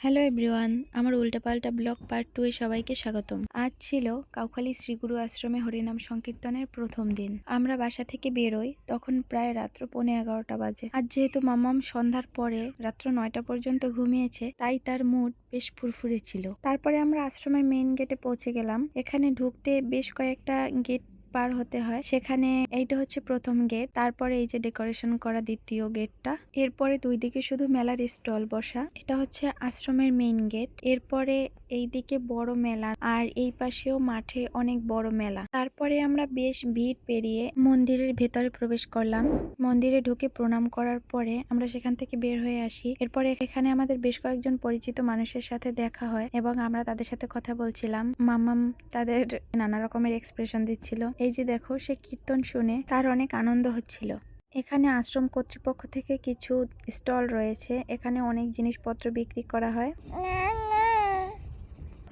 Hello everyone, আমার উল্টাপাল্টা blog part 2 এ সবাইকে স্বাগতম। আজ ছিল কাউখালী শ্রীগুরু আশ্রমে হরিনাম সংকীর্তনের প্রথম দিন। আমরা বাসা থেকে বেরোই তখন প্রায় রাত্র 11:15 বাজে। আজ যেহেতু মাম্মাম সন্ধ্যার পরে রাত্র 9টা পর্যন্ত ঘুমিয়েছে, তাই তার মুড বেশ ফুরফুরে ছিল। তারপরে আমরা আশ্রমের মেইন গেটে পৌঁছে গেলাম। এখানে ঢুকতে বেশ কয়েকটা গেট পার হতে হয়। সেখানে এইটা হচ্ছে প্রথম গেট, তারপরে এই যে ডেকোরেশন করা দ্বিতীয় গেটটা, এরপরে দুই দিকে শুধু মেলার স্টল বসা। এটা হচ্ছে আশ্রমের মেইন গেট। এরপরে এই দিকে বড় মেলা, আর এই পাশেও মাঠে অনেক বড় মেলা। তারপরে আমরা বেশ ভিড় পেরিয়ে মন্দিরের ভেতরে প্রবেশ করলাম। মন্দিরে ঢুকে প্রণাম করার পরে আমরা সেখান থেকে বের হয়ে আসি। এরপরে এখানে আমাদের বেশ কয়েকজন পরিচিত মানুষের সাথে দেখা হয় এবং আমরা তাদের সাথে কথা বলছিলাম। মাম্মাম তাদের নানা রকমের এক্সপ্রেশন দিচ্ছিল। এই যে দেখো, সে কীর্তন শুনে তার অনেক আনন্দ হচ্ছিল। এখানে আশ্রম কর্তৃপক্ষ থেকে কিছু স্টল রয়েছে। এখানে অনেক জিনিসপত্র বিক্রি করা হয়।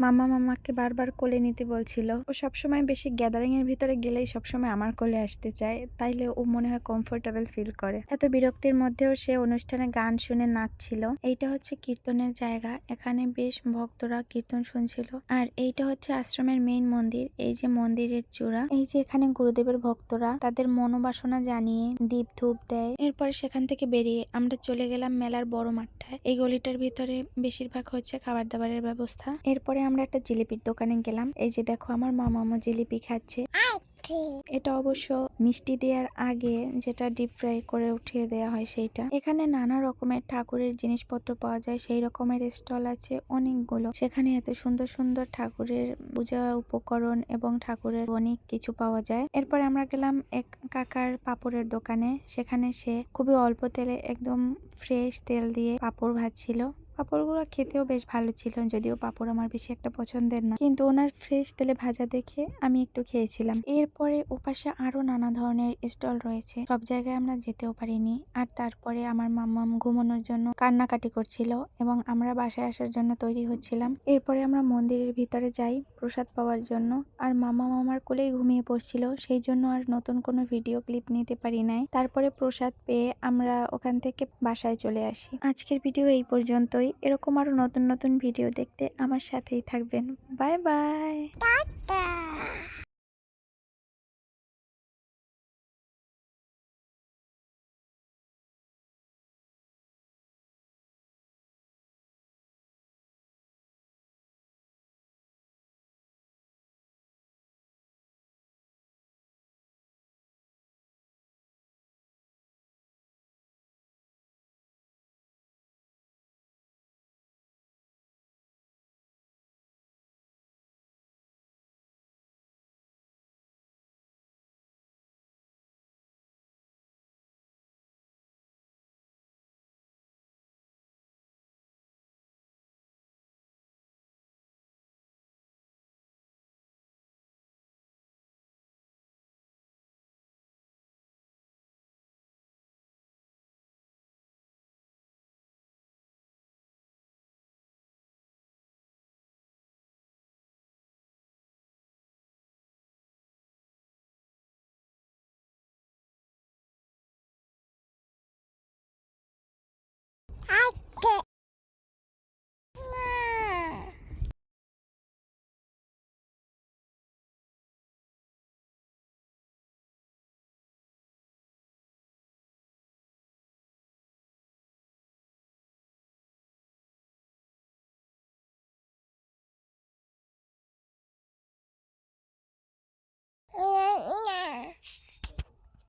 মাম্মা মাম্মাকে বারবার কোলে নিতে বলছিল। ও সবসময় বেশি গ্যাদারিং এর ভিতরে গেলেই সবসময় আমার কোলে আসতে চায়, তাইলে ও মনে হয় কমফোর্টেবল ফিল করে। এত বিরক্তির মধ্যেও সে অনুষ্ঠানে গান শুনে নাচছিল। এইটা হচ্ছে কীর্তনের জায়গা। এখানে বেশ ভক্তরা কীর্তন শুনছিল। আর এইটা হচ্ছে আশ্রমের মেইন মন্দির। এই যে মন্দিরের চূড়া, এই যে এখানে গুরুদেবের ভক্তরা তাদের মনোবাসনা জানিয়ে দীপ ধূপ দেয়। এরপর সেখান থেকে বেরিয়ে আমরা চলে গেলাম মেলার বড় মাঠটায়। এই গলিটার ভিতরে বেশিরভাগ হচ্ছে খাবার দাবারের ব্যবস্থা। এরপরে আমরা একটা জিলিপির দোকানে গেলাম। এই যে দেখো, আমার মামা জিলিপি খাচ্ছে। এটা অবশ্য মিষ্টি দেওয়ার আগে যেটা ডিপ ফ্রাই করে উঠিয়ে দেওয়া হয় সেইটা। এখানে নানা রকমের ঠাকুরের জিনিসপত্র পাওয়া যায়। সেই রকমের স্টল আছে অনেকগুলো। সেখানে এত সুন্দর সুন্দর ঠাকুরের পূজা উপকরণ এবং ঠাকুরের অনেক কিছু পাওয়া যায়। এরপরে আমরা গেলাম এক কাকার পাপড়ের দোকানে। সেখানে সে খুবই অল্প তেলে একদম ফ্রেশ তেল দিয়ে পাপড় ভাজছিল। পাপড়গুলো খেতেও বেশ ভালো ছিল, যদিও পাপড় আমার বেশি একটা পছন্দের না, কিন্তু ওনার ফ্রেশ তেলে ভাজা দেখে আমি একটু খেয়েছিলাম। এরপরে ওপাশে আরো নানা ধরনের স্টল রয়েছে। সব জায়গায় আমরা যেতেও পারিনি। আর তারপরে আমার মাম্মাম ঘুমানোর জন্য কান্নাকাটি করছিল এবং আমরা বাসায় আসার জন্য তৈরি হচ্ছিলাম। এরপরে আমরা মন্দিরের ভিতরে যাই প্রসাদ পাওয়ার জন্য। আর মাম্মাম আমার কোলেই ঘুমিয়ে পড়ছিল, সেই জন্য আর নতুন কোনো ভিডিও ক্লিপ নিতে পারি নাই। তারপরে প্রসাদ পেয়ে আমরা ওখান থেকে বাসায় চলে আসি। আজকের ভিডিও এই পর্যন্তই। এরকম আরো নতুন নতুন ভিডিও দেখতে আমার সাথেই থাকবেন। Bye bye.